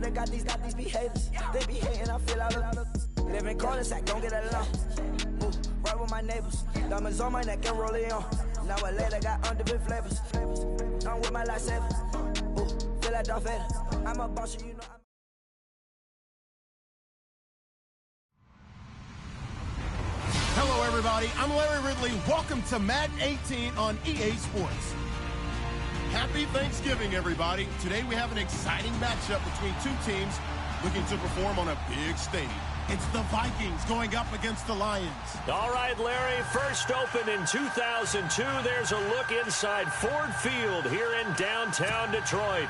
they got these behaviors. They be hating, I feel out of living cul-de-sac, don't get along. Ooh, right with my neighbors. Diamonds on my neck and roll it on. Now I later got underbit flavors. I'm with my lifesaver. Ooh, feel like Darth Vader. I'm a boss, you know. Hello, everybody. I'm Larry Ridley. Welcome to Madden 18 on EA Sports. Happy Thanksgiving, everybody. Today we have an exciting matchup between two teams looking to perform on a big stage. It's the Vikings going up against the Lions. All right, Larry, first opened in 2002. There's a look inside Ford Field here in downtown Detroit.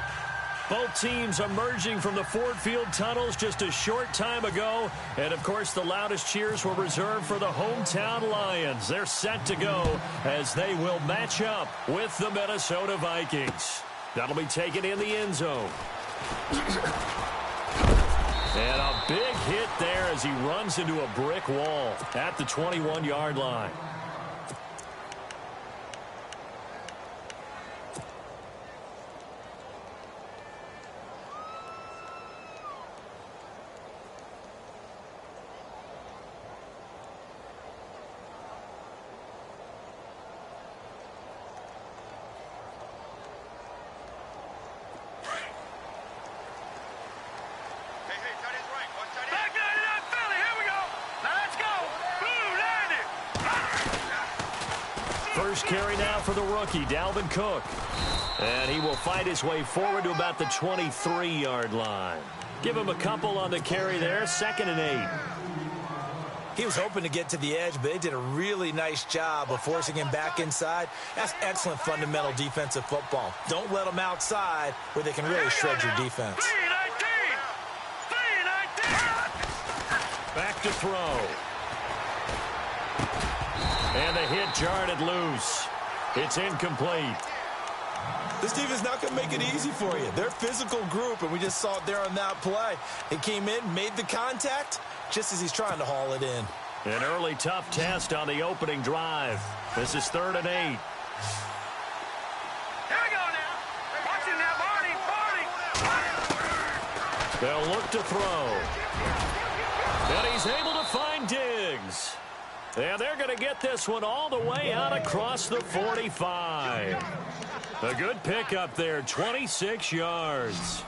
Both teams emerging from the Ford Field tunnels just a short time ago. And, of course, the loudest cheers were reserved for the hometown Lions. They're set to go as they will match up with the Minnesota Vikings. That'll be taken in the end zone. And a big hit there as he runs into a brick wall at the 21-yard line. First carry now for the rookie, Dalvin Cook. And he will fight his way forward to about the 23-yard line. Give him a couple on the carry there, 2nd and 8. He was hoping to get to the edge, but they did a really nice job of forcing him back inside. That's excellent fundamental defensive football. Don't let them outside where they can really shred your defense. Back to throw. And the hit jarred it loose. It's incomplete. This defense not going to make it easy for you. They're a physical group, and we just saw it there on that play. He came in, made the contact, just as he's trying to haul it in. An early tough test on the opening drive. This is 3rd and 8. Here we go now. Watch it now, Barney. They'll look to throw. And he's able to find Diggs. And they're going to get this one all the way out across the 45. A good pickup there, 26 yards.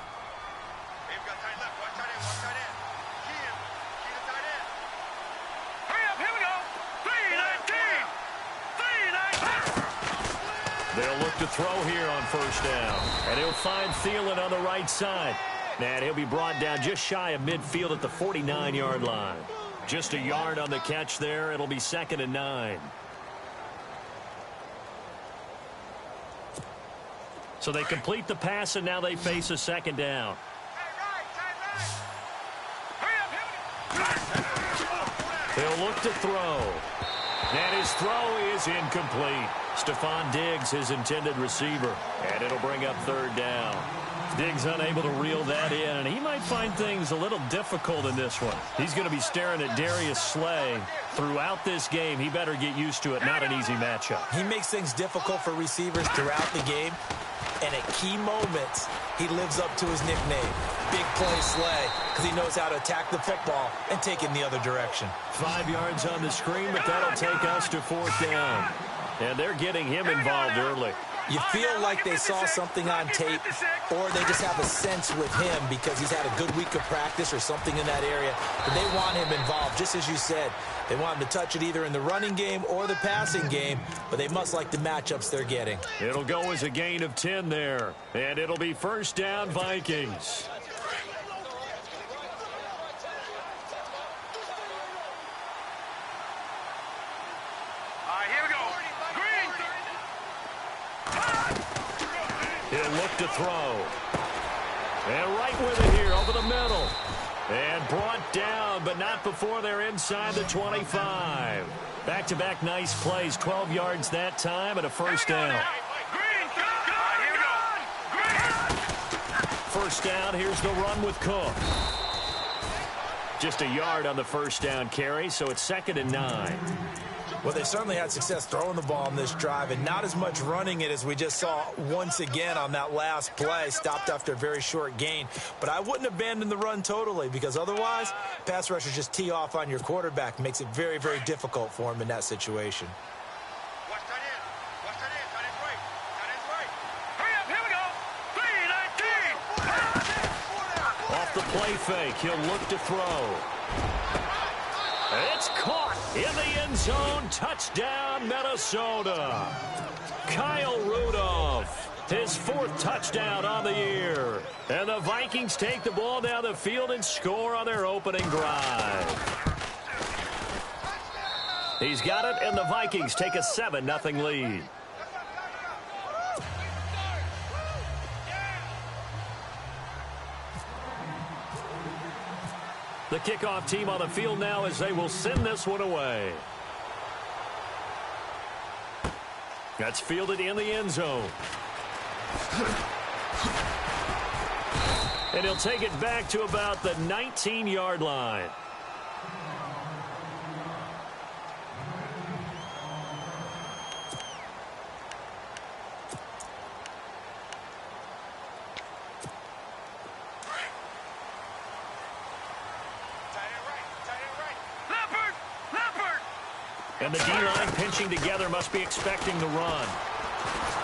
Hurry up, here we go. 3-19. They'll look to throw here on first down. And he'll find Thielen on the right side. And he'll be brought down just shy of midfield at the 49-yard line. Just a yard on the catch there. It'll be 2nd and 9. So they complete the pass, and now they face a 2nd down. They'll look to throw. And his throw is incomplete. Stephon Diggs, his intended receiver. And it'll bring up 3rd down. Diggs unable to reel that in, and he might find things a little difficult in this one. He's going to be staring at Darius Slay throughout this game. He better get used to it. Not an easy matchup. He makes things difficult for receivers throughout the game, and at key moments, he lives up to his nickname, Big Play Slay, because he knows how to attack the football and take it in the other direction. 5 yards on the screen, but that'll take us to 4th down. And they're getting him involved early. You feel like they saw something on tape, or they just have a sense with him because he's had a good week of practice or something in that area. But they want him involved, just as you said. They want him to touch it either in the running game or the passing game, but they must like the matchups they're getting. It'll go as a gain of 10 there, and it'll be 1st down Vikings. He'll look to throw. And right with it here over the middle. And brought down, but not before they're inside the 25. Back-to-back nice plays, 12 yards that time and a 1st down. First down, here's the run with Cook. Just a yard on the 1st down carry, so it's 2nd and 9. Well, they certainly had success throwing the ball on this drive and not as much running it as we just saw once again on that last play. Stopped after a very short gain. But I wouldn't abandon the run totally because otherwise, pass rushers just tee off on your quarterback. Makes it very, very difficult for him in that situation. Watch that in. Watch that in. That is right. That is right. Hurry up. Here we go. 3-19. Off the play fake, he'll look to throw. It's caught in the end zone. Touchdown, Minnesota. Kyle Rudolph, his 4th touchdown on the year. And the Vikings take the ball down the field and score on their opening drive. He's got it, and the Vikings take a 7-0 lead. The kickoff team on the field now as they will send this one away. That's fielded in the end zone. And he'll take it back to about the 19-yard line. And the D-line pinching together must be expecting the run.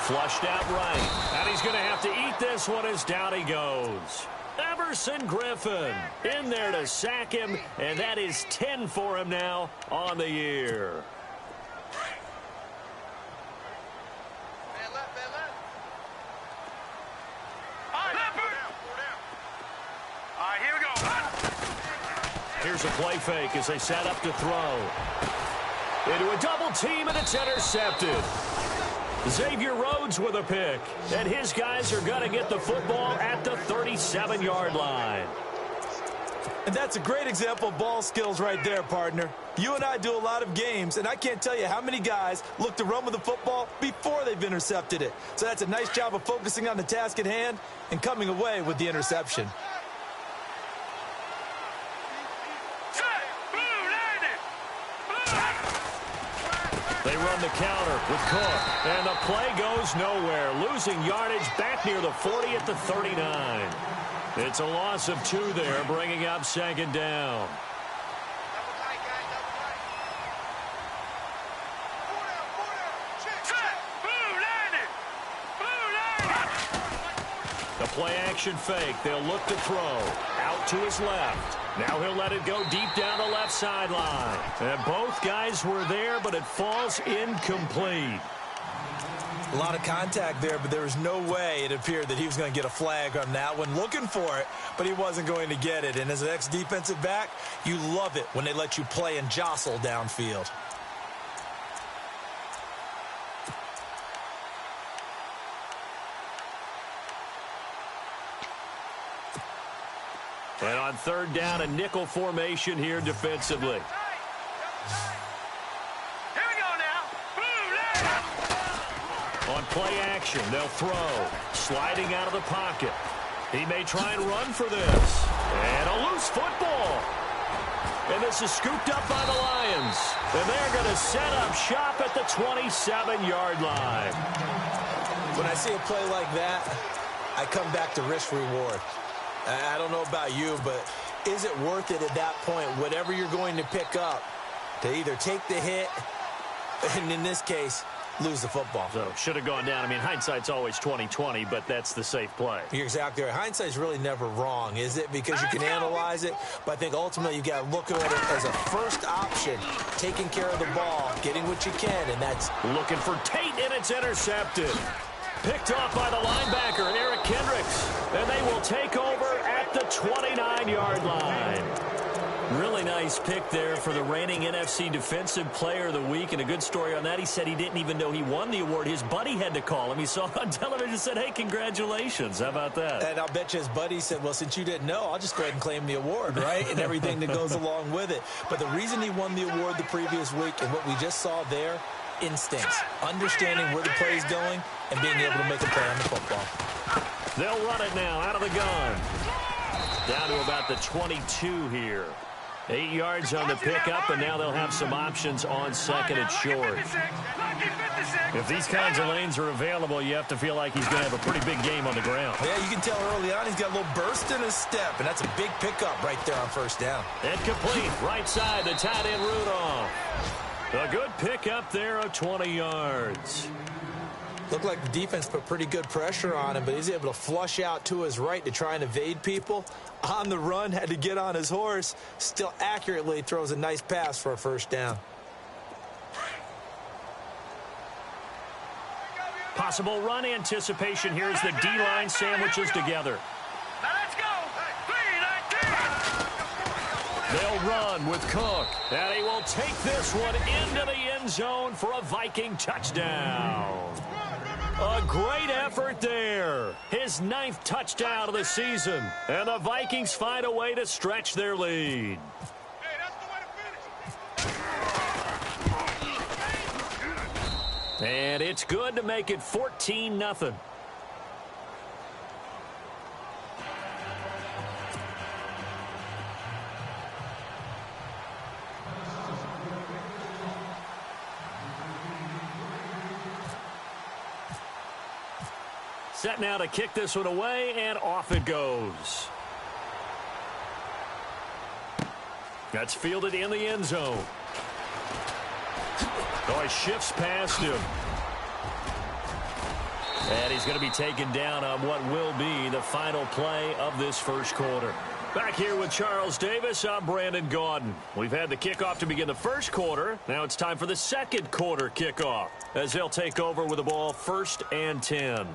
Flushed out right. And he's going to have to eat this one as down he goes. Everson Griffin in there to sack him, and that is 10 for him now on the year. Man left. All right, here we go. Here's a play fake as they set up to throw. Into a double team, and it's intercepted. Xavier Rhodes with a pick, and his guys are going to get the football at the 37-yard line. And that's a great example of ball skills right there, partner. You and I do a lot of games, and I can't tell you how many guys look to run with the football before they've intercepted it. So that's a nice job of focusing on the task at hand and coming away with the interception. They run the counter with Cook, and the play goes nowhere. Losing yardage back near the 40 at the 39. It's a loss of 2 there, bringing up 2nd down. The play action fake. They'll look to throw. Out to his left. Now he'll let it go deep down the left sideline. And both guys were there, but it falls incomplete. A lot of contact there, but there was no way it appeared that he was going to get a flag on that one. Looking for it, but he wasn't going to get it. And as an ex-defensive back, you love it when they let you play and jostle downfield. And on 3rd down, a nickel formation here defensively. Here we go now. On play action, they'll throw. Sliding out of the pocket. He may try and run for this. And a loose football. And this is scooped up by the Lions. And they're going to set up shop at the 27-yard line. When I see a play like that, I come back to risk-reward. I don't know about you, but is it worth it at that point, whatever you're going to pick up, to either take the hit, and in this case, lose the football? So, should have gone down. I mean, hindsight's always 20/20, but that's the safe play. You're exactly right. Hindsight's really never wrong, is it? Because you can analyze it, but I think ultimately you got to look at it as a first option, taking care of the ball, getting what you can, and that's... Looking for Tate, and it's intercepted. Picked off by the linebacker, Eric Kendricks. And they will take over at the 29-yard line. Really nice pick there for the reigning NFC Defensive Player of the Week. And a good story on that, he said he didn't even know he won the award. His buddy had to call him. He saw it on television and said, hey, congratulations. How about that? And I'll bet you his buddy said, well, since you didn't know, I'll just go ahead and claim the award, right? And everything that goes along with it. But the reason he won the award the previous week and what we just saw there, instincts, understanding where the play is going, and being able to make a play on the football. They'll run it now out of the gun. Down to about the 22 here. 8 yards on the pickup, and now they'll have some options on second and short. If these kinds of lanes are available, you have to feel like he's going to have a pretty big game on the ground. Yeah, you can tell early on he's got a little burst in his step, and that's a big pickup right there on first down. Incomplete. Right side, the tight end Rudolph. A good pickup there of 20 yards. Looked like the defense put pretty good pressure on him, but he's able to flush out to his right to try and evade people. On the run, had to get on his horse. Still accurately throws a nice pass for a first down. Possible run anticipation here as the D-line sandwiches together. Now let's go. 3-19. They'll run with Cook, and he will take this one into the end zone for a Viking touchdown. A great effort there. His 9th touchdown of the season, and the Vikings find a way to stretch their lead. Hey, that's the way to finish. And it's good to make it 14-0. Set now to kick this one away, and off it goes. That's fielded in the end zone. Oh, he shifts past him. And he's going to be taken down on what will be the final play of this first quarter. Back here with Charles Davis, I'm Brandon Gaudin. We've had the kickoff to begin the first quarter. Now it's time for the second quarter kickoff, as they'll take over with the ball 1st and 10.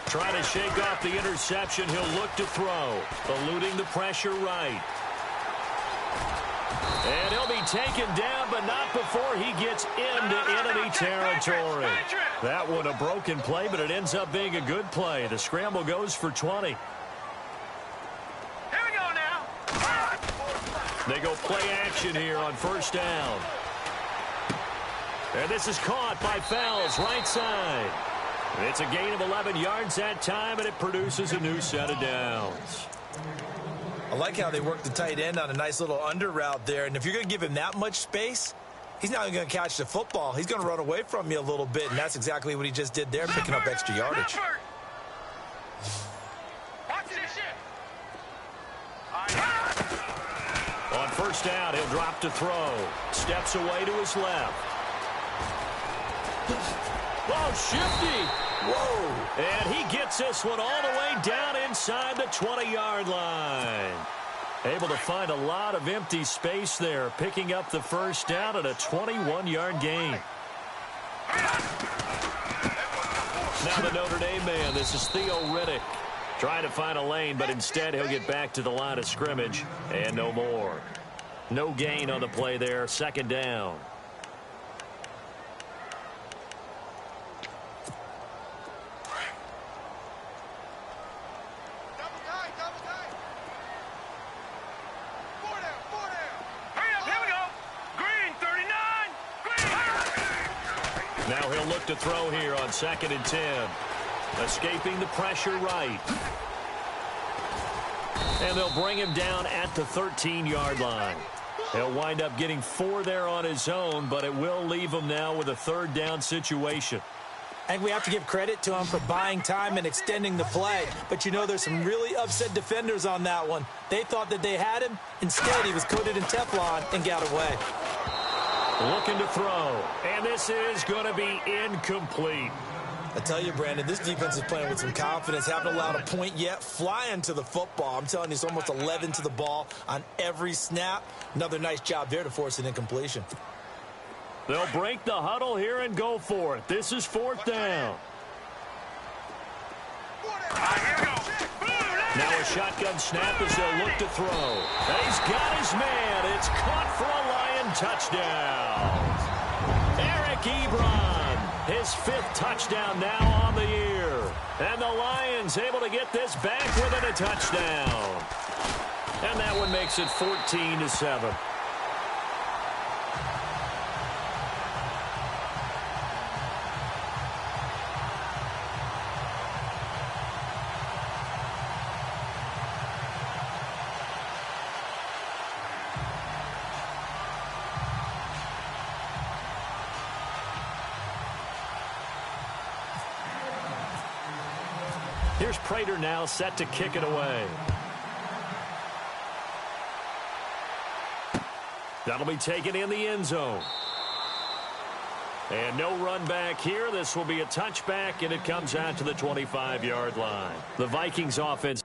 Trying to shake off the interception. He'll look to throw. Eluding the pressure right. And he'll be taken down, but not before he gets into enemy territory. That one a broken play, but it ends up being a good play. The scramble goes for 20. Here we go now. They go play action here on first down. And this is caught by Fells, right side. It's a gain of 11 yards that time, and it produces a new set of downs. I like how they work the tight end on a nice little under route there. And if you're going to give him that much space, he's not even going to catch the football. He's going to run away from you a little bit, and that's exactly what he just did there, picking up extra yardage. Watch this shit. On first down, he'll drop to throw. Steps away to his left. Oh, shifty. Whoa. And he gets this one all the way down inside the 20-yard line. Able to find a lot of empty space there, picking up the first down at a 21-yard gain. Now the Notre Dame man, this is Theo Riddick. Trying to find a lane, but instead he'll get back to the line of scrimmage and no more. No gain on the play there, second down. Now he'll look to throw here on 2nd and 10. Escaping the pressure right. And they'll bring him down at the 13-yard line. He'll wind up getting 4 there on his own, but it will leave him now with a 3rd down situation. I think we have to give credit to him for buying time and extending the play. But, you know, there's some really upset defenders on that one. They thought that they had him. Instead, he was coated in Teflon and got away. Looking to throw, and this is going to be incomplete. I tell you, Brandon, this defense is playing with some confidence. Haven't allowed a point yet. Flying to the football. I'm telling you, it's almost 11 to the ball on every snap. Another nice job there to force an incompletion. They'll break the huddle here and go for it. This is 4th down. Now a shotgun snap as they'll look to throw. And he's got his man. It's caught for a Lion touchdown. Eric Ebron, his 5th touchdown now on the year. And the Lions able to get this back within a touchdown. And that one makes it 14-7. Here's Prater now set to kick it away. That'll be taken in the end zone. And no run back here. This will be a touchback, and it comes out to the 25-yard line. The Vikings offense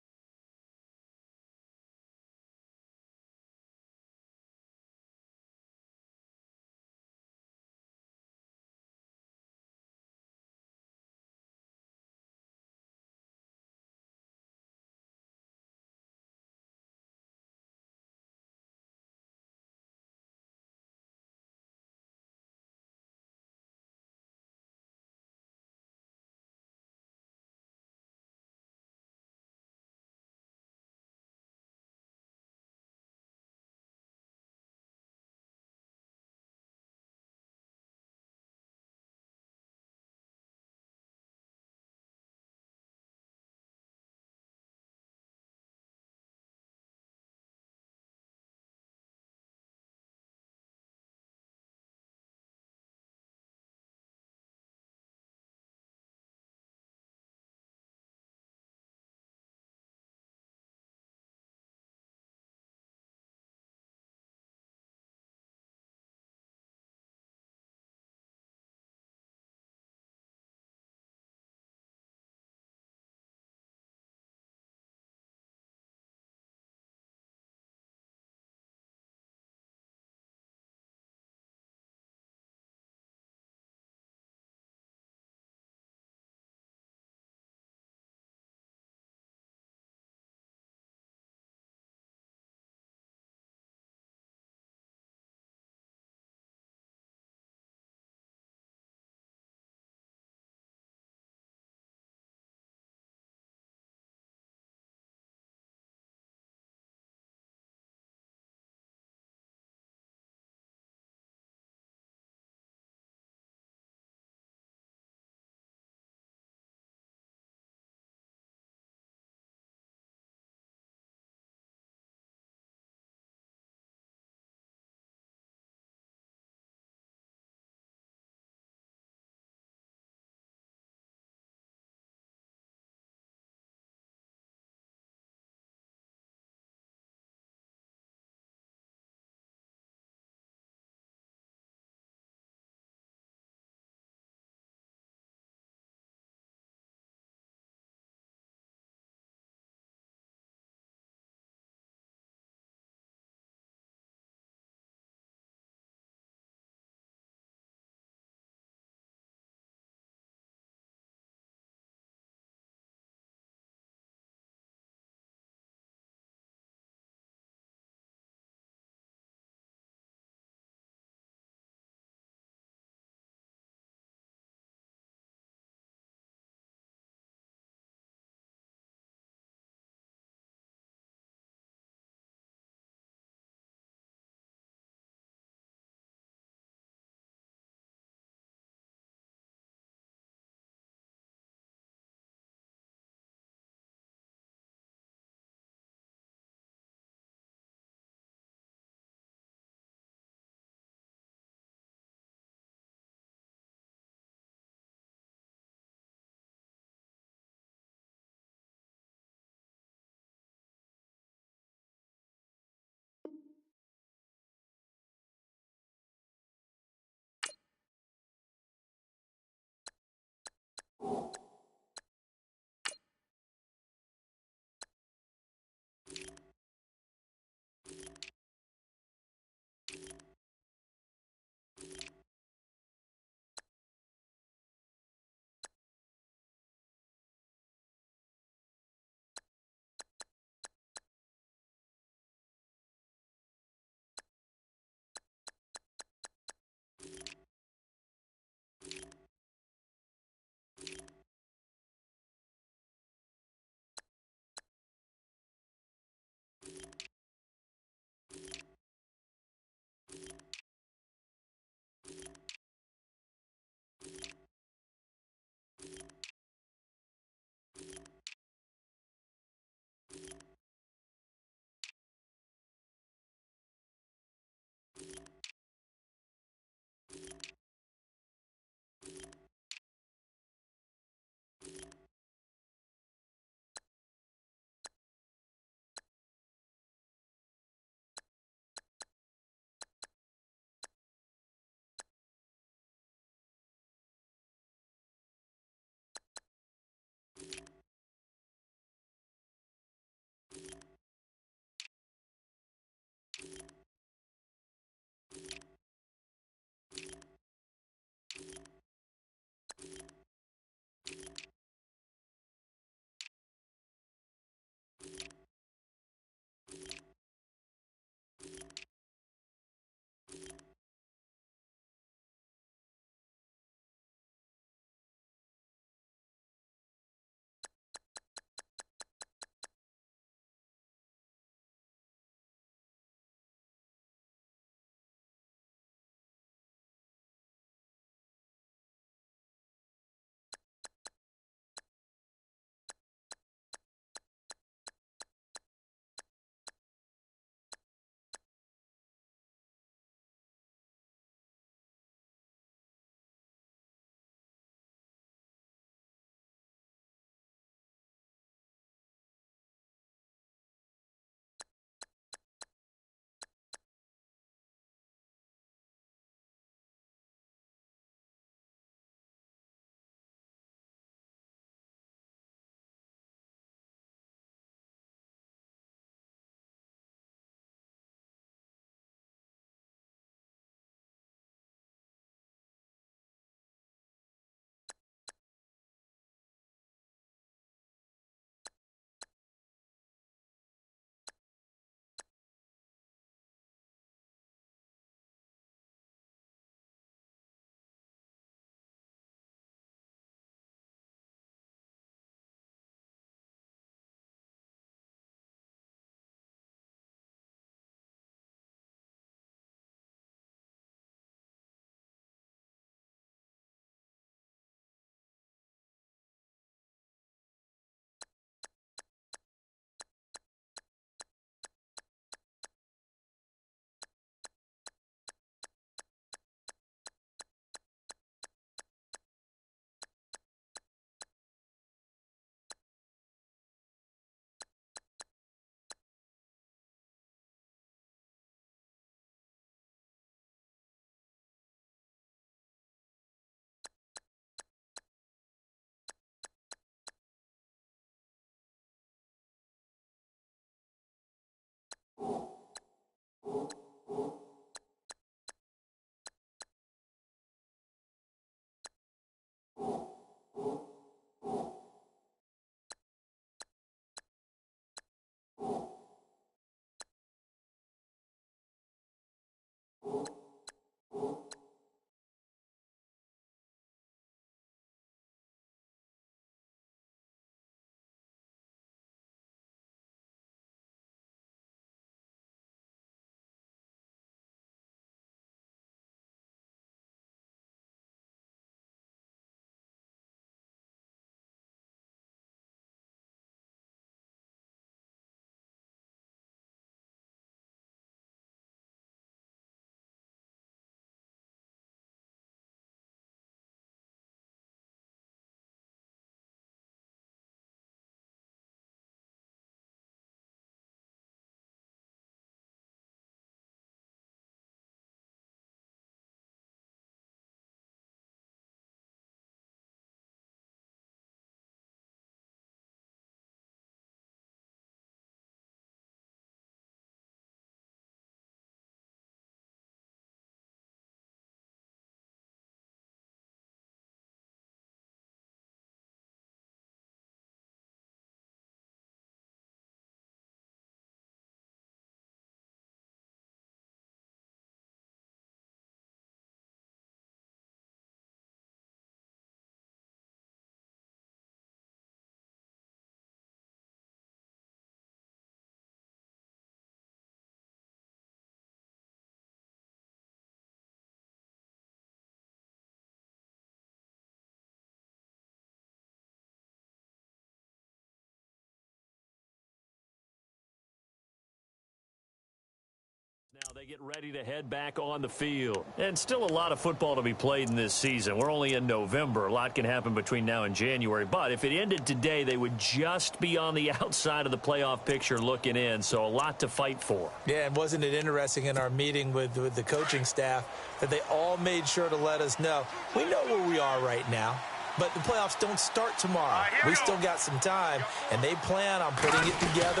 Get ready to head back on the field. And still a lot of football to be played in this season. We're only in November. A lot can happen between now and January. But if it ended today, they would just be on the outside of the playoff picture looking in. So a lot to fight for. Yeah, and wasn't it interesting in our meeting with the coaching staff that they all made sure to let us know, we know where we are right now. But the playoffs don't start tomorrow. We still got some time, and they plan on putting it together,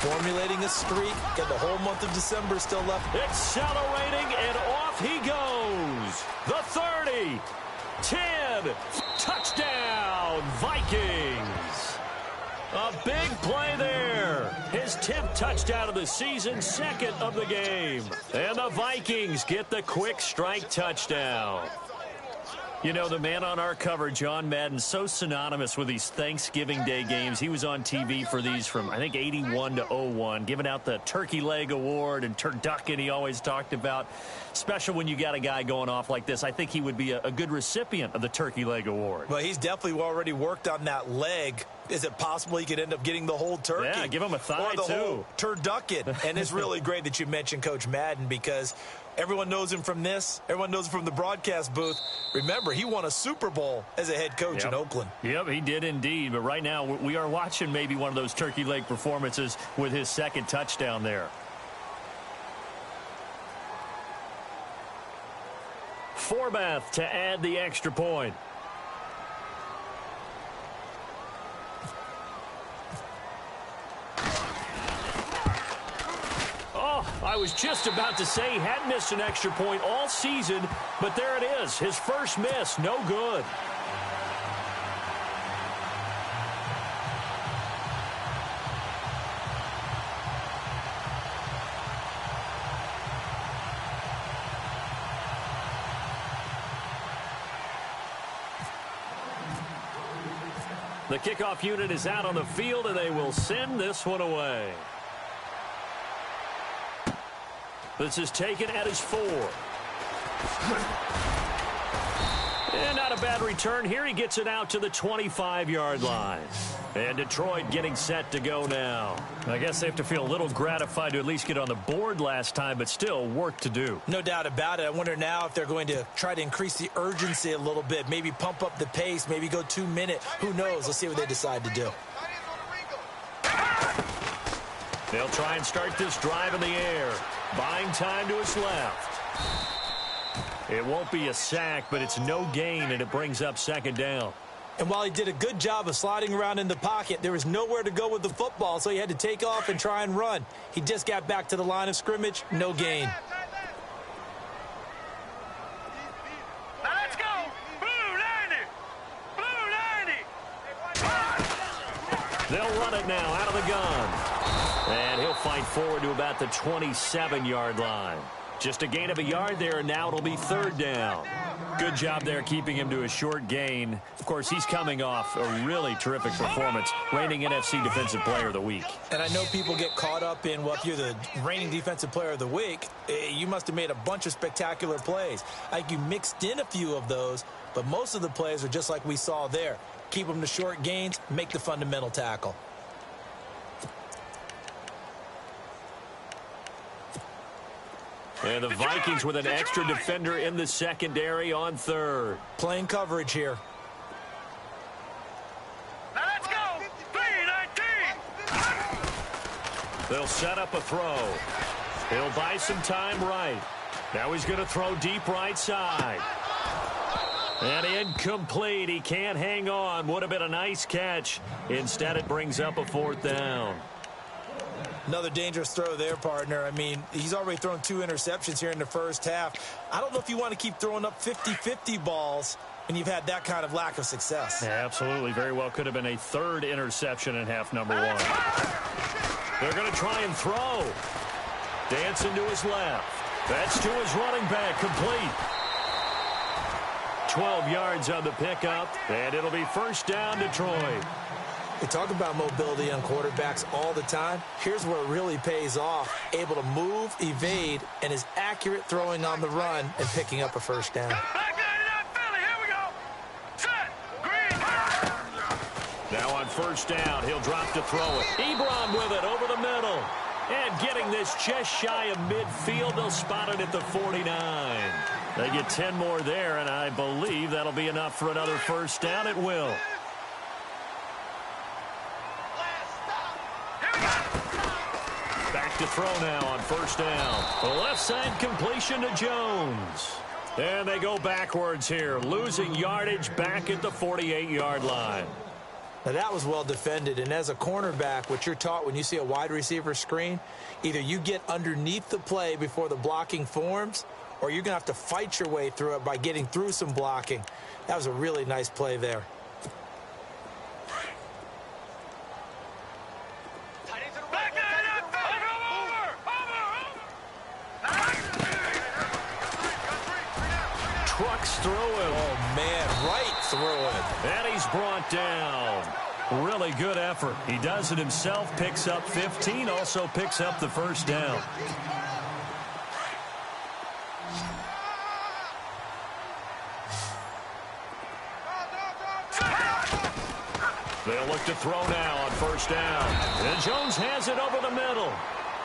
formulating a streak, get the whole month of December still left. Accelerating, and off he goes. The 30, 10, touchdown, Vikings. A big play there. His 10th touchdown of the season, second of the game. And the Vikings get the quick strike touchdown. You know, the man on our cover, John Madden, so synonymous with these Thanksgiving Day games. He was on TV for these from, I think, 81 to 01, giving out the Turkey Leg Award and turducken he always talked about. Special when you got a guy going off like this. I think he would be a good recipient of the Turkey Leg Award. Well, he's definitely already worked on that leg. Is it possible he could end up getting the whole turkey? Yeah, give him a thigh, or the too. Whole turducken. And it's really great that you mentioned Coach Madden because everyone knows him from this. Everyone knows him from the broadcast booth. Remember, he won a Super Bowl as a head coach in Oakland. Yep, he did indeed. But right now, we are watching maybe one of those turkey leg performances with his second touchdown there. Forbath to add the extra point. I was just about to say he hadn't missed an extra point all season, but there it is. His first miss, no good. The kickoff unit is out on the field, and they will send this one away. This is taken at his 4. And not a bad return here. He gets it out to the 25-yard line. And Detroit getting set to go now. I guess they have to feel a little gratified to at least get on the board last time, but still work to do. No doubt about it. I wonder now if they're going to try to increase the urgency a little bit, maybe pump up the pace, maybe go 2 minute. Who knows? Let's see what they decide to do. They'll try and start this drive in the air. Buying time to his left. It won't be a sack, but it's no gain, and it brings up second down. And while he did a good job of sliding around in the pocket, there was nowhere to go with the football, so he had to take off and try and run. He just got back to the line of scrimmage, no gain. Now let's go. Blue 90. Blue 90. They'll run it now out of the gun. And he'll fight forward to about the 27-yard line. Just a gain of a yard there, and now it'll be third down. Good job there keeping him to a short gain. Of course, he's coming off a really terrific performance, reigning NFC Defensive Player of the Week. And I know people get caught up in, well, if you're the reigning Defensive Player of the Week, you must have made a bunch of spectacular plays. Like you mixed in a few of those, but most of the plays are just like we saw there. Keep them to short gains, make the fundamental tackle. And the Vikings with an extra defender in the secondary on third. Playing coverage here. Now let's go. 3-19. They'll set up a throw. He'll buy some time right. Now he's going to throw deep right side. And incomplete. He can't hang on. Would have been a nice catch. Instead, it brings up a fourth down. Another dangerous throw there, partner. I mean, he's already thrown 2 interceptions here in the first half. I don't know if you want to keep throwing up 50-50 balls when you've had that kind of lack of success. Yeah, absolutely. Very well could have been a third interception in half number 1. They're going to try and throw. Dancing to his left. That's to his running back. Complete. 12 yards on the pickup, and it'll be first down, Detroit. We talk about mobility on quarterbacks all the time. Here's where it really pays off. Able to move, evade, and is accurate throwing on the run and picking up a first down. Here we go. Set. Green. Now on first down, he'll drop to throw it. Ebron with it over the middle. And getting this just shy of midfield. They'll spot it at the 49. They get 10 more there, and I believe that'll be enough for another first down. It will. Back to throw now on first down. The left side completion to Jones. And they go backwards here, losing yardage back at the 48-yard line. Now that was well defended, and as a cornerback, what you're taught when you see a wide receiver screen, either you get underneath the play before the blocking forms, or you're going to have to fight your way through it by getting through some blocking. That was a really nice play there. Trucks through him. Oh, man, right through him. And he's brought down. Really good effort. He does it himself, picks up 15, also picks up the first down. They'll look to throw now on first down. And Jones has it over the middle.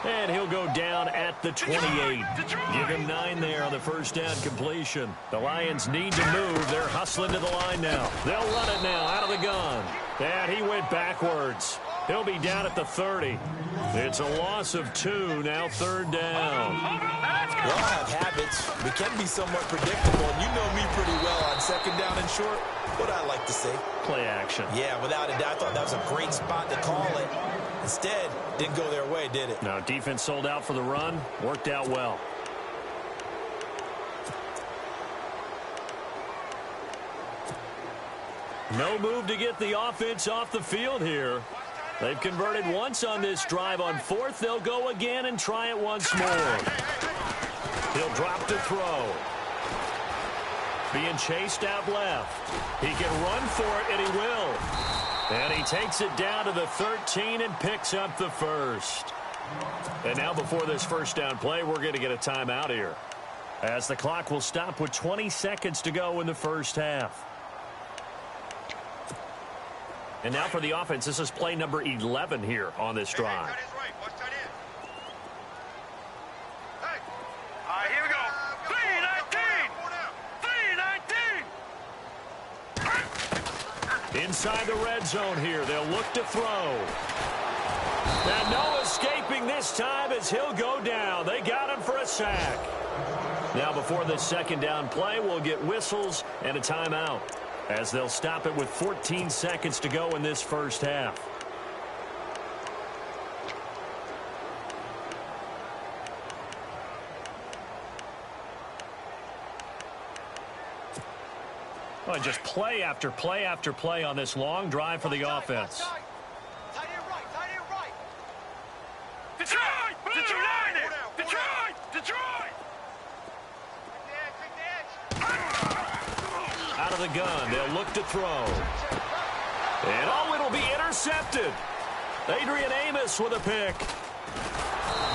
And he'll go down at the 28. Give him 9 there on the first down completion. The Lions need to move. They're hustling to the line now. They'll run it now out of the gun. And he went backwards. He'll be down at the 30. It's a loss of 2, now third down. We all have habits. We can be somewhat predictable, and you know me pretty well on second down and short. What I like to say? Play action. Yeah, without a doubt, I thought that was a great spot to call it. Instead, didn't go their way, did it? No, defense sold out for the run. Worked out well. No move to get the offense off the field here. They've converted once on this drive. On fourth, they'll go again and try it once more. He'll drop to throw. Being chased out left. He can run for it, and he will. And he takes it down to the 13 and picks up the first. And now before this first down play, we're going to get a timeout here, as the clock will stop with 20 seconds to go in the first half. And now for the offense, this is play number 11 here on this drive. Here we go. 3-19. Inside the red zone here, they'll look to throw. And no escaping this time as he'll go down. They got him for a sack. Now before this second down play, we'll get whistles and a timeout, as they'll stop it with 14 seconds to go in this first half. Oh, just play after play after play on this long drive for the offense. Tight end right. Detroit! Detroit! Out of the gun, they'll look to throw. And oh, it'll be intercepted. Adrian Amos with a pick.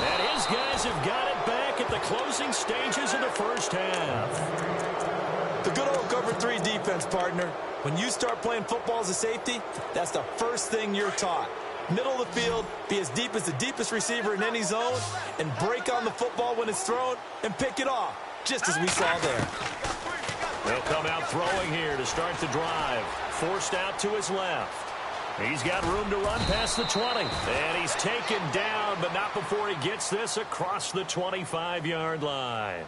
And his guys have got it back at the closing stages of the first half. The good old cover 3 defense, partner. When you start playing football as a safety, that's the first thing you're taught. Middle of the field, be as deep as the deepest receiver in any zone, and break on the football when it's thrown and pick it off, just as we saw there. They'll come out throwing here to start the drive. Forced out to his left. He's got room to run past the 20. And he's taken down, but not before he gets this across the 25-yard line.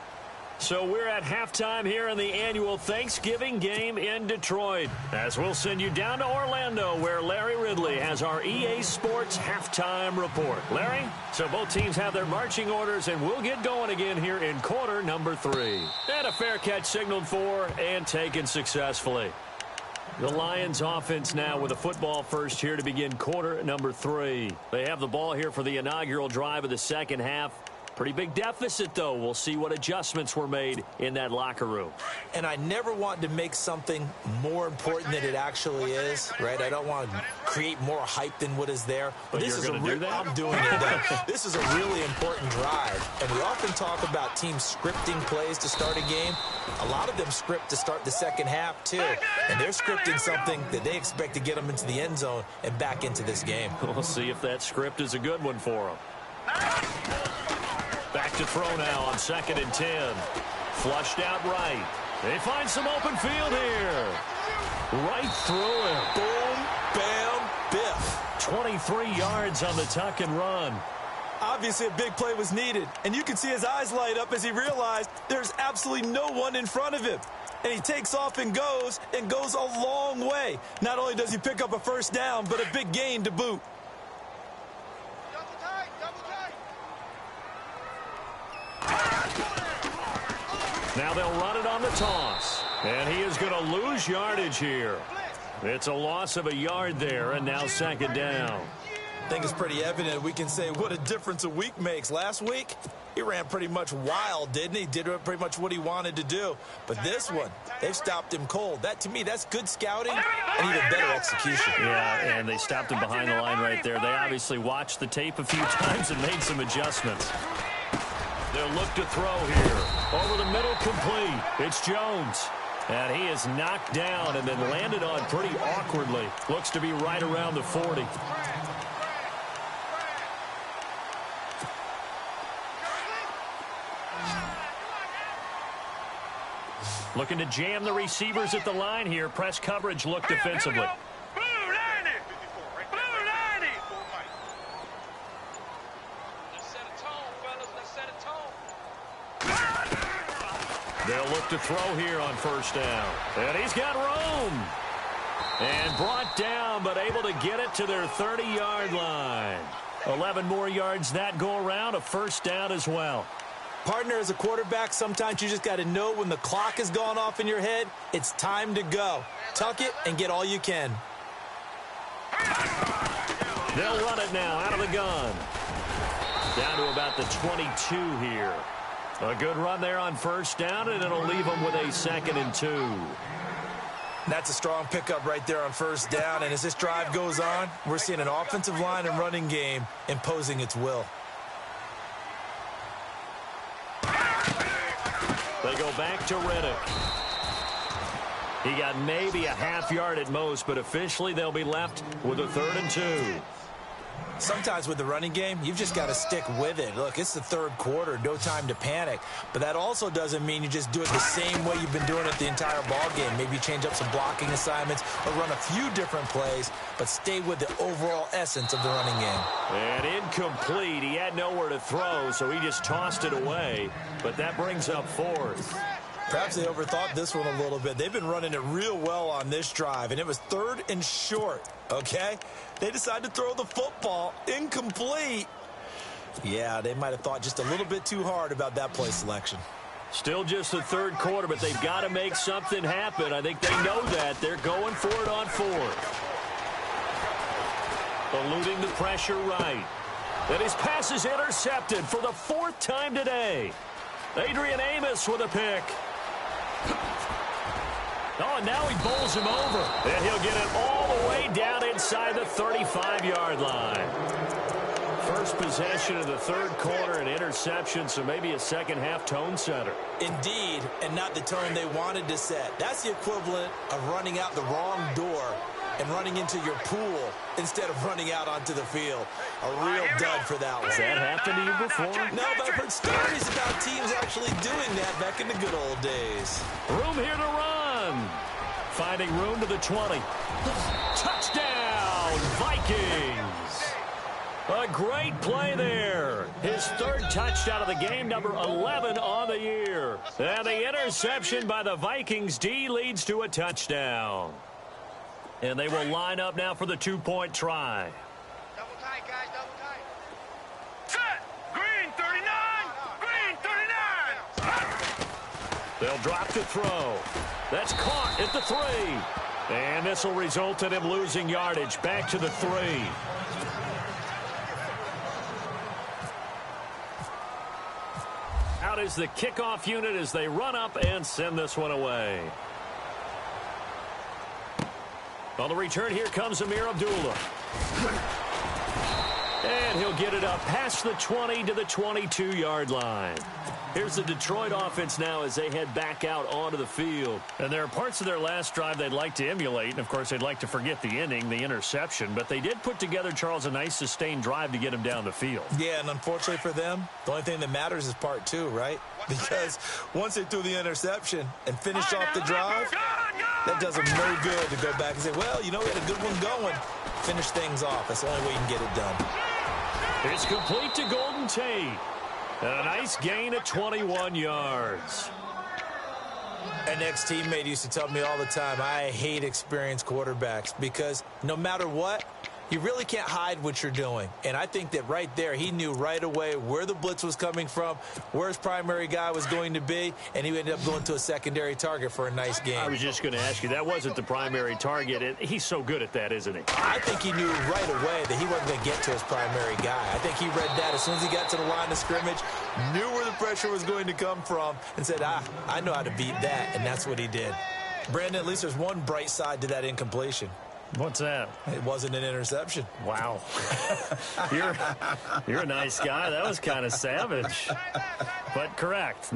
So we're at halftime here in the annual Thanksgiving game in Detroit, as we'll send you down to Orlando, where Larry Ridley has our EA Sports halftime report. Larry, so both teams have their marching orders, and we'll get going again here in quarter number 3. And a fair catch signaled for and taken successfully. The Lions offense now with a football first here to begin quarter number 3. They have the ball here for the inaugural drive of the second half. Pretty big deficit, though. We'll see what adjustments were made in that locker room. And I never want to make something more important than it actually is, right? I don't want to create more hype than what is there. But this is I'm doing it. This is a really important drive. And we often talk about teams scripting plays to start a game. A lot of them script to start the second half, too. And they're scripting something that they expect to get them into the end zone and back into this game. We'll see if that script is a good one for them. Back to throw now on 2nd and 10. Flushed out right. They find some open field here. Right through him. Boom, bam, biff. 23 yards on the tuck and run. Obviously, a big play was needed, and you can see his eyes light up as he realized there's absolutely no one in front of him. And he takes off and goes a long way. Not only does he pick up a first down, but a big gain to boot. Now they'll run it on the toss. And he is going to lose yardage here. It's a loss of a yard there, and now 2nd down. I think it's pretty evident we can say what a difference a week makes. Last week, he ran pretty much wild, didn't he? Did pretty much what he wanted to do. But this one, they've stopped him cold. That, to me, that's good scouting and even better execution. Yeah, and they stopped him behind the line right there. They obviously watched the tape a few times and made some adjustments. They'll look to throw here. Over the middle, complete. It's Jones. And he is knocked down and then landed on pretty awkwardly. Looks to be right around the 40. Looking to jam the receivers at the line here. Press coverage look defensively. They'll look to throw here on 1st down. And he's got room. And brought down, but able to get it to their 30-yard line. 11 more yards that go around, a 1st down as well. Partner, as a quarterback, sometimes you just got to know when the clock has gone off in your head, it's time to go. Tuck it and get all you can. They'll run it now out of the gun. Down to about the 22 here. A good run there on 1st down, and it'll leave them with a 2nd and 2. That's a strong pickup right there on 1st down, and as this drive goes on, we're seeing an offensive line and running game imposing its will. They go back to Reddick. He got maybe a half yard at most, but officially they'll be left with a 3rd and 2. Sometimes with the running game, you've just got to stick with it. Look, it's the 3rd quarter, no time to panic. But that also doesn't mean you just do it the same way you've been doing it the entire ball game. Maybe change up some blocking assignments or run a few different plays, but stay with the overall essence of the running game. And incomplete. He had nowhere to throw, so he just tossed it away. But that brings up 4th. Perhaps they overthought this one a little bit. They've been running it real well on this drive, and it was 3rd and short, okay? They decided to throw the football incomplete. Yeah, they might have thought just a little bit too hard about that play selection. Still just the 3rd quarter, but they've got to make something happen. I think they know that. They're going for it on 4th. Eluding the pressure right. And his pass is intercepted for the 4th time today. Adrian Amos with a pick. Oh, and now he bowls him over. And he'll get it all the way down inside the 35-yard line. First possession of the 3rd quarter, an interception, so maybe a second-half tone setter. Indeed, and not the tone they wanted to set. That's the equivalent of running out the wrong door and running into your pool instead of running out onto the field. A real dud for that one. Has that happened to you before? No, but I've heard stories about teams actually doing that back in the good old days. Room here to run. Finding room to the 20. Touchdown, Vikings. A great play there. His 3rd touchdown of the game, number 11 on the year. And the interception by the Vikings D leads to a touchdown. And they will line up now for the 2-point try. Double tight, guys, double tight. Set! Green 39! Green 39! They'll drop to throw. That's caught at the 3. And this will result in him losing yardage. Back to the 3. Out is the kickoff unit as they run up and send this one away. On the return, here comes Amir Abdullah. And he'll get it up past the 20 to the 22-yard line. Here's the Detroit offense now as they head back out onto the field. And there are parts of their last drive they'd like to emulate. And, of course, they'd like to forget the inning, the interception. But they did put together, Charles, a nice sustained drive to get him down the field. Yeah, and unfortunately for them, the only thing that matters is part two, right? Because once they threw the interception and finished off the drive, that does them no good to go back and say, well, you know, we had a good one going. Finish things off. That's the only way you can get it done. It's complete to Golden Tate. And a nice gain of 21 yards. An ex-teammate used to tell me all the time, I hate experienced quarterbacks because no matter what, you really can't hide what you're doing. And I think that right there, he knew right away where the blitz was coming from, where his primary guy was going to be, and he ended up going to a secondary target for a nice game. I was just going to ask you, that wasn't the primary target. He's so good at that, isn't he? I think he knew right away that he wasn't going to get to his primary guy. I think he read that as soon as he got to the line of scrimmage, knew where the pressure was going to come from, and said, I know how to beat that, and that's what he did. Brandon, at least there's one bright side to that incompletion. What's that? It wasn't an interception. Wow. You're a nice guy. That was kind of savage. But correct.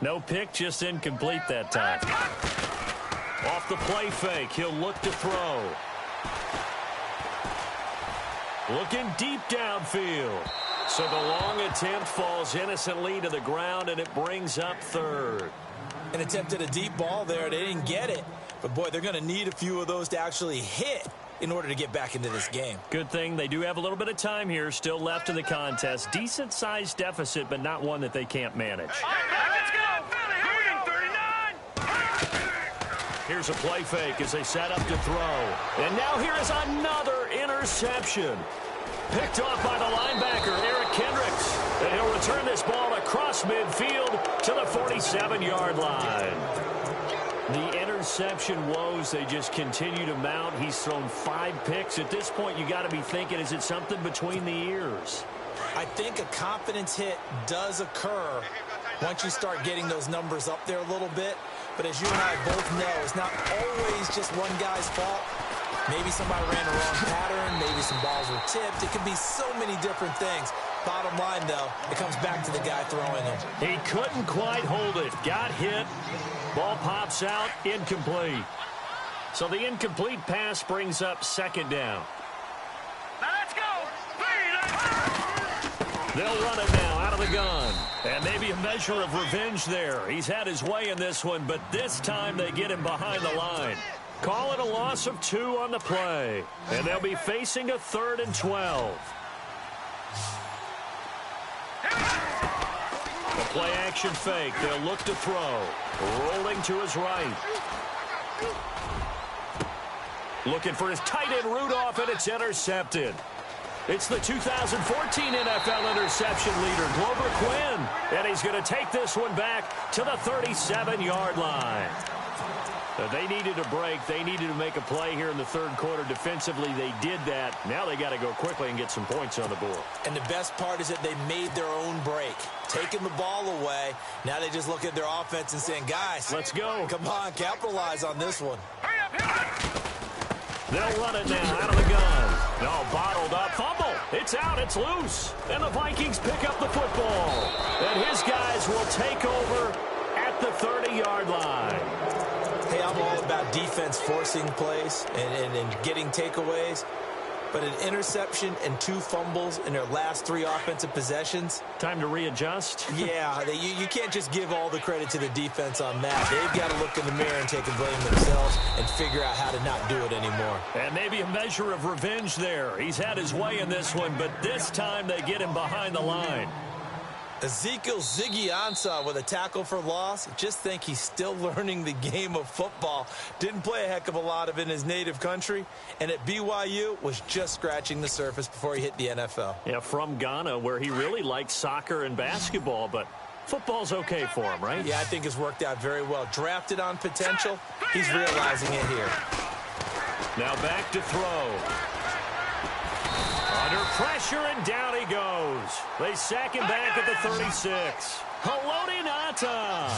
No pick, just incomplete that time. Off the play fake, he'll look to throw. Looking deep downfield. So the long attempt falls innocently to the ground, and it brings up third. An attempt at a deep ball there. They didn't get it. But, boy, they're going to need a few of those to actually hit in order to get back into this game. Good thing they do have a little bit of time here still left in the contest. Decent-sized deficit, but not one that they can't manage. Let's go. Here's a play fake as they set up to throw. And now here is another interception. Picked off by the linebacker, Eric Kendricks. And he'll return this ball across midfield to the 47-yard line. The interception woes, they just continue to mount. He's thrown 5 picks. At this point, you got to be thinking, is it something between the ears? I think a confidence hit does occur once you start getting those numbers up there a little bit. But as you and I both know, it's not always just one guy's fault. Maybe somebody ran the wrong pattern. Maybe some balls were tipped. It could be so many different things. Bottom line, though, it comes back to the guy throwing them. He couldn't quite hold it. Got hit. Ball pops out. Incomplete. So the incomplete pass brings up second down. Now let's go. They'll run it now out of the gun. And maybe a measure of revenge there. He's had his way in this one, but this time they get him behind the line. Call it a loss of 2 on the play. And they'll be facing a 3rd and 12. The play action fake. They'll look to throw. Rolling to his right. Looking for his tight end Rudolph, and it's intercepted. It's the 2014 NFL interception leader, Glover Quinn. And he's going to take this one back to the 37-yard line. They needed a break. They needed to make a play here in the 3rd quarter. Defensively, they did that. Now they got to go quickly and get some points on the board. And the best part is that they made their own break. Taking the ball away. Now they just look at their offense and saying, guys, let's go. Come on, capitalize on this one. They'll run it now out of the gun. No, bottled up. Fumble. It's out. It's loose. And the Vikings pick up the football. And his guys will take over at the 30-yard line. Hey, I'm all about defense forcing plays and getting takeaways. But an interception and 2 fumbles in their last 3 offensive possessions. Time to readjust. Yeah, you can't just give all the credit to the defense on that. They've got to look in the mirror and take a blame themselves and figure out how to not do it anymore. And maybe a measure of revenge there. He's had his way in this one, but this time they get him behind the line. Ezekiel Ziggy Ansah with a tackle for loss. Just think he's still learning the game of football. Didn't play a heck of a lot of it in his native country. And at BYU was just scratching the surface before he hit the NFL. Yeah, from Ghana, where he really likes soccer and basketball, but football's okay for him, right? Yeah, I think it's worked out very well. Drafted on potential, he's realizing it here. Now back to throw. Under pressure, and down he goes. They sack him back at the 36. Haloti Ngata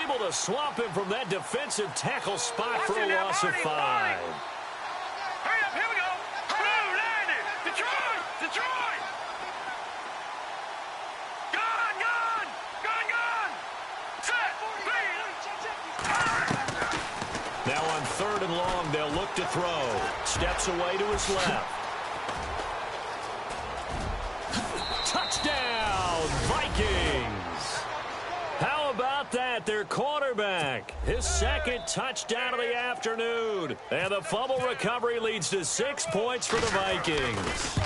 able to swamp him from that defensive tackle spot for a loss of 5. Hurry up, here we go. Blue, Detroit, Detroit. Now on 3rd and long, they'll look to throw. Steps away to his left. Touchdown, Vikings! How about that? Their quarterback, his 2nd touchdown of the afternoon. And the fumble recovery leads to 6 points for the Vikings.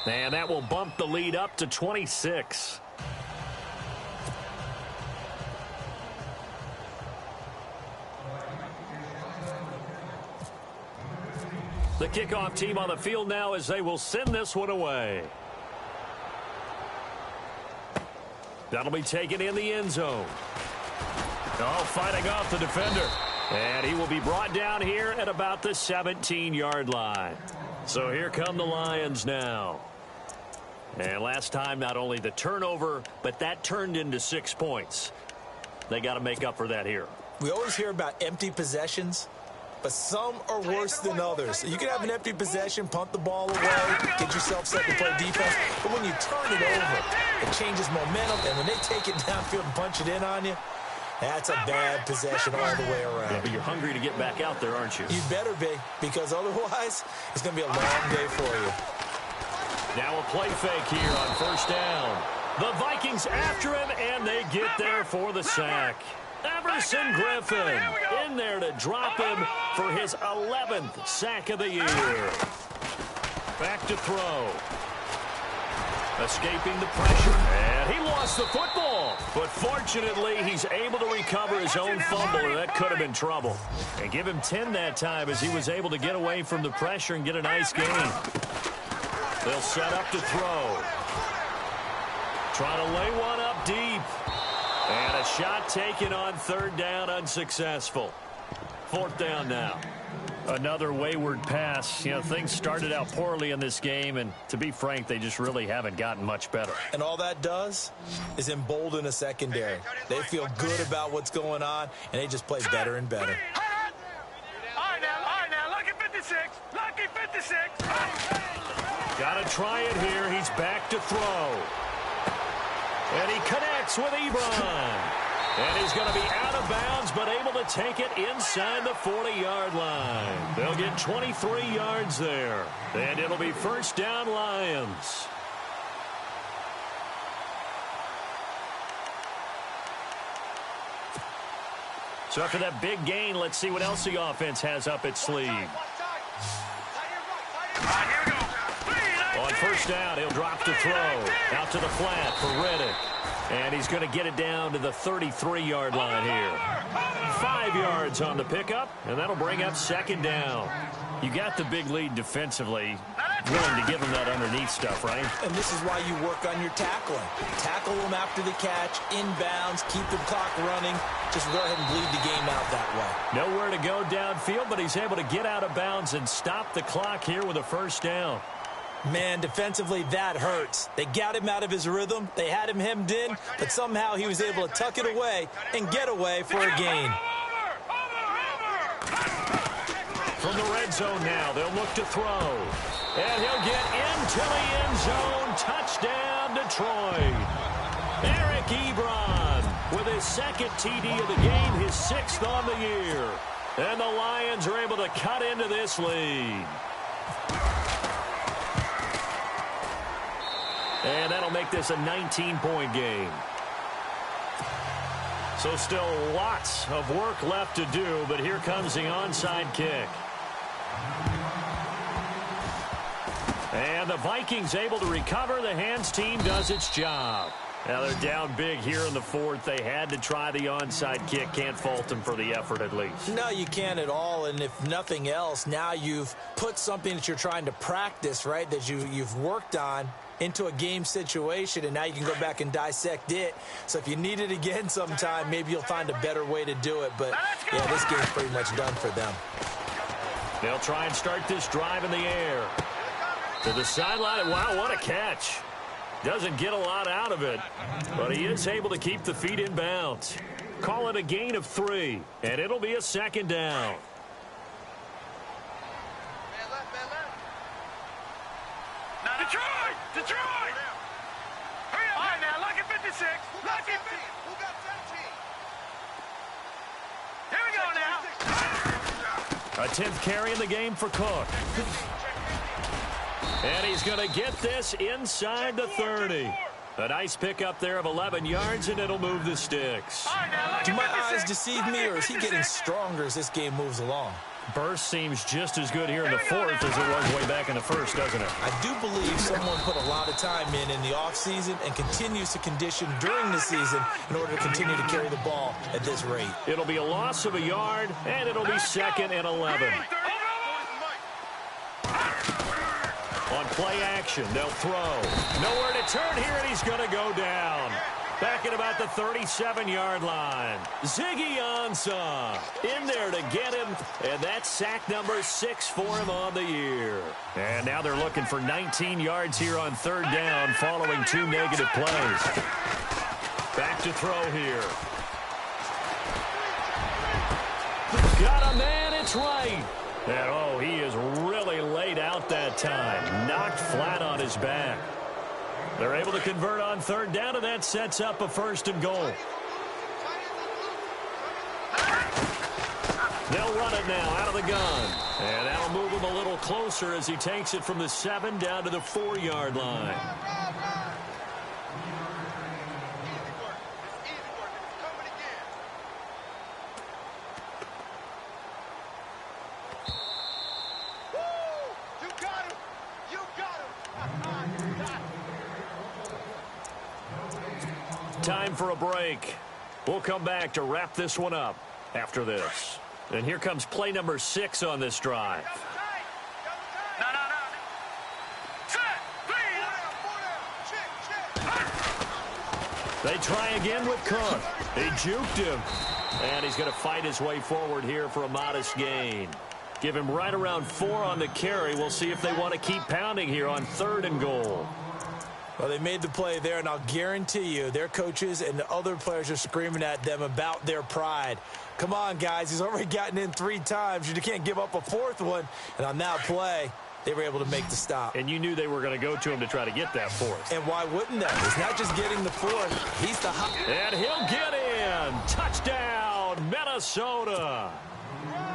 And that will bump the lead up to 26. The kickoff team on the field now as they will send this one away. That'll be taken in the end zone. Oh, fighting off the defender. And he will be brought down here at about the 17-yard line. So here come the Lions now. And last time, not only the turnover, but that turned into 6 points. They got to make up for that here. We always hear about empty possessions, but some are worse than others. You can have an empty possession, punt the ball away, get yourself set to play defense, but when you turn it over, it changes momentum, and when they take it downfield and punch it in on you, that's a bad possession all the way around. Yeah, but you're hungry to get back out there, aren't you? You better be, because otherwise, it's going to be a long day for you. Now a play fake here on 1st down. The Vikings after him, and they get there for the sack. Everson Griffin in there to drop him for his 11th sack of the year. Back to throw. Escaping the pressure, and he lost the football. But fortunately, he's able to recover his own fumble, or that could have been trouble. And give him 10 that time as he was able to get away from the pressure and get a nice gain. They'll set up to throw. Trying to lay one up deep. And a shot taken on 3rd down, unsuccessful. 4th down now. Another wayward pass. You know, things started out poorly in this game, and to be frank, they just really haven't gotten much better. And all that does is embolden a secondary. They feel good about what's going on, and they just play better and better. All right now, lucky 56. Lucky 56. Got to try it here. He's back to throw. And he connects with Ebron. And he's going to be out of bounds, but able to take it inside the 40-yard line. They'll get 23 yards there. And it'll be 1st down, Lions. So after that big gain, let's see what else the offense has up its sleeve. On 1st down, he'll drop to throw. Out to the flat for Riddick. And he's going to get it down to the 33-yard line here. 5 yards on the pickup, and that'll bring up 2nd down. You got the big lead defensively. Willing to give him that underneath stuff, right? And this is why you work on your tackling. Tackle them after the catch, inbounds, keep the clock running. Just go ahead and bleed the game out that way. Nowhere to go downfield, but he's able to get out of bounds and stop the clock here with a 1st down. Man, defensively, that hurts. They got him out of his rhythm. They had him hemmed in, but somehow he was able to tuck it away and get away for a gain. From the red zone now, they'll look to throw. And he'll get into the end zone. Touchdown, Detroit. Eric Ebron with his 2nd TD of the game, his 6th on the year. And the Lions are able to cut into this lead. And that'll make this a 19-point game. So still lots of work left to do, but here comes the onside kick. And the Vikings able to recover. The hands team does its job. Now they're down big here in the 4th. They had to try the onside kick. Can't fault them for the effort at least. No, you can't at all. And if nothing else, now you've put something that you're trying to practice, right, that you've worked on into a game situation, and now you can go back and dissect it. So if you need it again sometime, maybe you'll find a better way to do it. But, yeah, this game's pretty much done for them. They'll try and start this drive in the air. To the sideline. Wow, what a catch. Doesn't get a lot out of it, but he is able to keep the feet in bounds. Call it a gain of 3, and it'll be a 2nd down. Detroit! Hurry up! All right now, lucky 56. Lucky 50. Who got 17? Here A 10th carry in the game for Cook. And he's going to get this inside the 30. A nice pickup there of 11 yards, and it'll move the sticks. Do my eyes deceive me, or is he getting stronger as this game moves along? Burst seems just as good here in the fourth as it was way back in the first, doesn't it? I do believe someone put a lot of time in the offseason and continues to condition during the season in order to continue to carry the ball at this rate. It'll be a loss of a yard, and it'll be 2nd and 11. On play action, they'll throw. Nowhere to turn here, and he's going to go down. Back at about the 37-yard line. Ziggy Ansah in there to get him, and that's sack number 6 for him on the year. And now they're looking for 19 yards here on 3rd down following 2 negative plays. Back to throw here. Got a man, it's right. And, oh, he is really laid out that time. Knocked flat on his back. They're able to convert on 3rd down, and that sets up a 1st and goal. They'll run it now out of the gun. And that'll move him a little closer as he takes it from the 7 down to the 4-yard line. Time for a break. We'll come back to wrap this one up after this. And here comes play number 6 on this drive. They try again with Cook. He juked him. And he's going to fight his way forward here for a modest gain. Give him right around 4 on the carry. We'll see if they want to keep pounding here on 3rd and goal. Well, they made the play there, and I'll guarantee you their coaches and the other players are screaming at them about their pride. Come on, guys. He's already gotten in 3 times. You can't give up a 4th one. And on that play, they were able to make the stop. And you knew they were going to go to him to try to get that 4th. And why wouldn't they? It's not just getting the 4th. He's the hot. And he'll get in. Touchdown, Minnesota.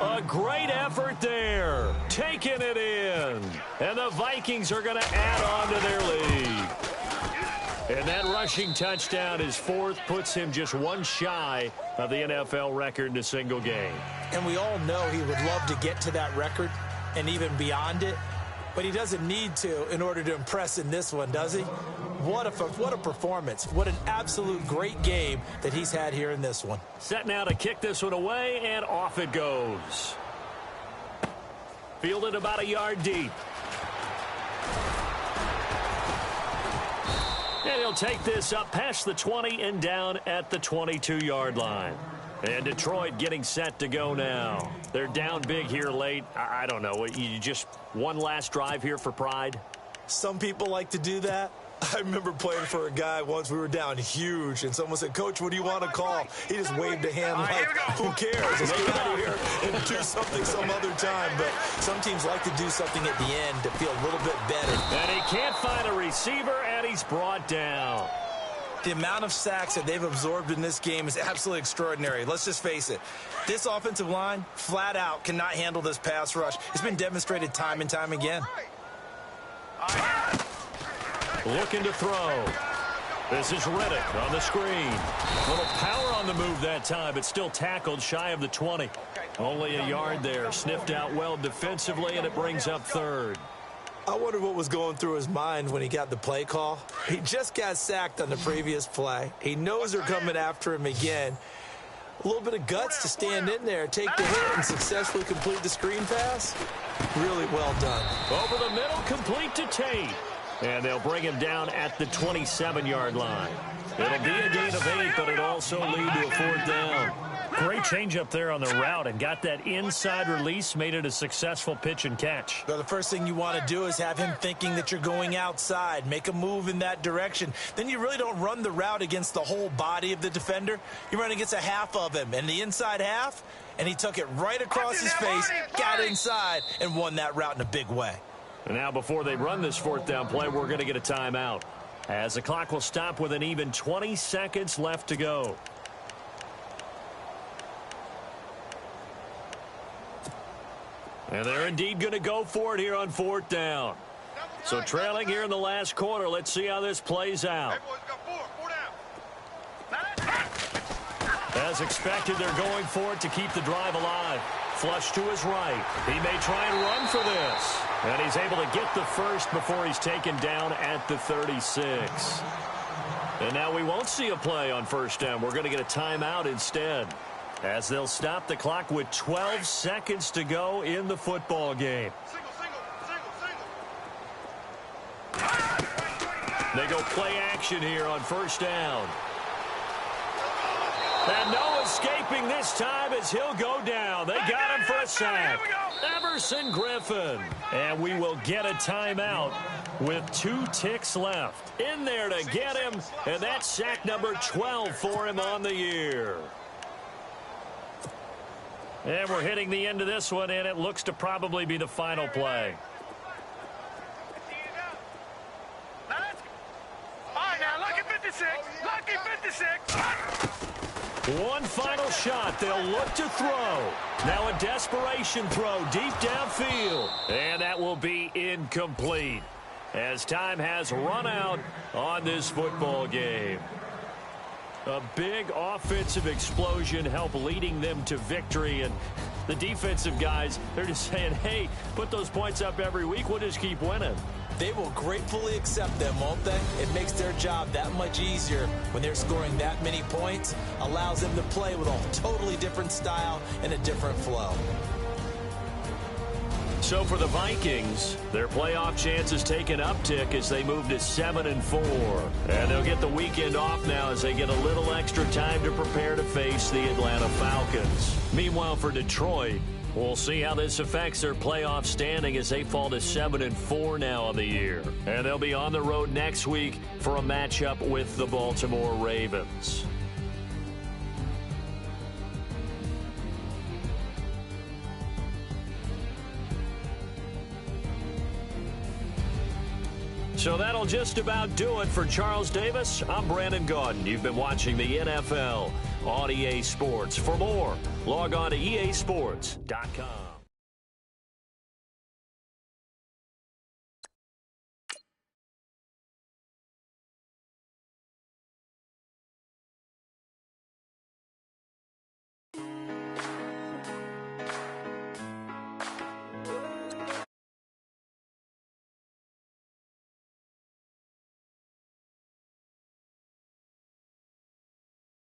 A great effort there. Taking it in. And the Vikings are going to add on to their lead. And that rushing touchdown, his 4th, puts him just 1 shy of the NFL record in a single game. And we all know he would love to get to that record and even beyond it. But he doesn't need to in order to impress in this one, does he? What a performance. What an absolute great game that he's had here in this one. Set now to kick this one away, and off it goes. Fielded about a yard deep. And he'll take this up past the 20 and down at the 22-yard line. And Detroit getting set to go now. They're down big here late. I don't know. You just one last drive here for pride? Some people like to do that. I remember playing for a guy once. We were down huge, and someone said, "Coach, what do you want to call?" He just waved a hand like, who cares? Let's get out of here and do something some other time. But some teams like to do something at the end to feel a little bit better. And he can't find a receiver, and he's brought down. The amount of sacks that they've absorbed in this game is absolutely extraordinary. Let's just face it. This offensive line, flat out, cannot handle this pass rush. It's been demonstrated time and time again. Looking to throw. This is Reddick on the screen. A little power on the move that time, but still tackled shy of the 20. Only a yard there. Sniffed out well defensively, and it brings up 3rd. I wonder what was going through his mind when he got the play call. He just got sacked on the previous play. He knows they're coming after him again. A little bit of guts to stand in there, take the hit, and successfully complete the screen pass. Really well done. Over the middle, complete to Tate. And they'll bring him down at the 27-yard line. It'll be a gain of 8, but it'll also lead to a 4th down. Great change up there on the route and got that inside release, made it a successful pitch and catch. Well, the first thing you want to do is have him thinking that you're going outside, make a move in that direction. Then you really don't run the route against the whole body of the defender. You run against a half of him, and the inside half, and he took it right across his face, got inside, and won that route in a big way. And now before they run this 4th down play, we're going to get a timeout, as the clock will stop with an even 20 seconds left to go. And they're indeed going to go for it here on 4th down. So trailing here in the last quarter. Let's see how this plays out. As expected, they're going for it to keep the drive alive. Flush to his right. He may try and run for this. And he's able to get the first before he's taken down at the 36. And now we won't see a play on 1st down. We're going to get a timeout instead, as they'll stop the clock with 12 seconds to go in the football game. They go play action here on 1st down. And no escaping this time as he'll go down. They got him for a sack. Everson Griffin. And we will get a timeout with 2 ticks left. In there to get him, and that's sack number 12 for him on the year. And we're hitting the end of this one, and it looks to probably be the final play. Lucky 56. Lucky 56. One final shot. They'll look to throw. Now a desperation throw deep downfield. And that will be incomplete, as time has run out on this football game. A big offensive explosion helped leading them to victory. And the defensive guys, they're just saying, hey, put those points up every week. We'll just keep winning. They will gratefully accept them, won't they? It makes their job that much easier when they're scoring that many points. Allows them to play with a totally different style and a different flow. So for the Vikings, their playoff chances take an uptick as they move to 7-4. And they'll get the weekend off now as they get a little extra time to prepare to face the Atlanta Falcons. Meanwhile, for Detroit, we'll see how this affects their playoff standing as they fall to 7-4 now on the year. And they'll be on the road next week for a matchup with the Baltimore Ravens. So that'll just about do it for Charles Davis. I'm Brandon Gaudin. You've been watching the NFL on EA Sports. For more, log on to easports.com.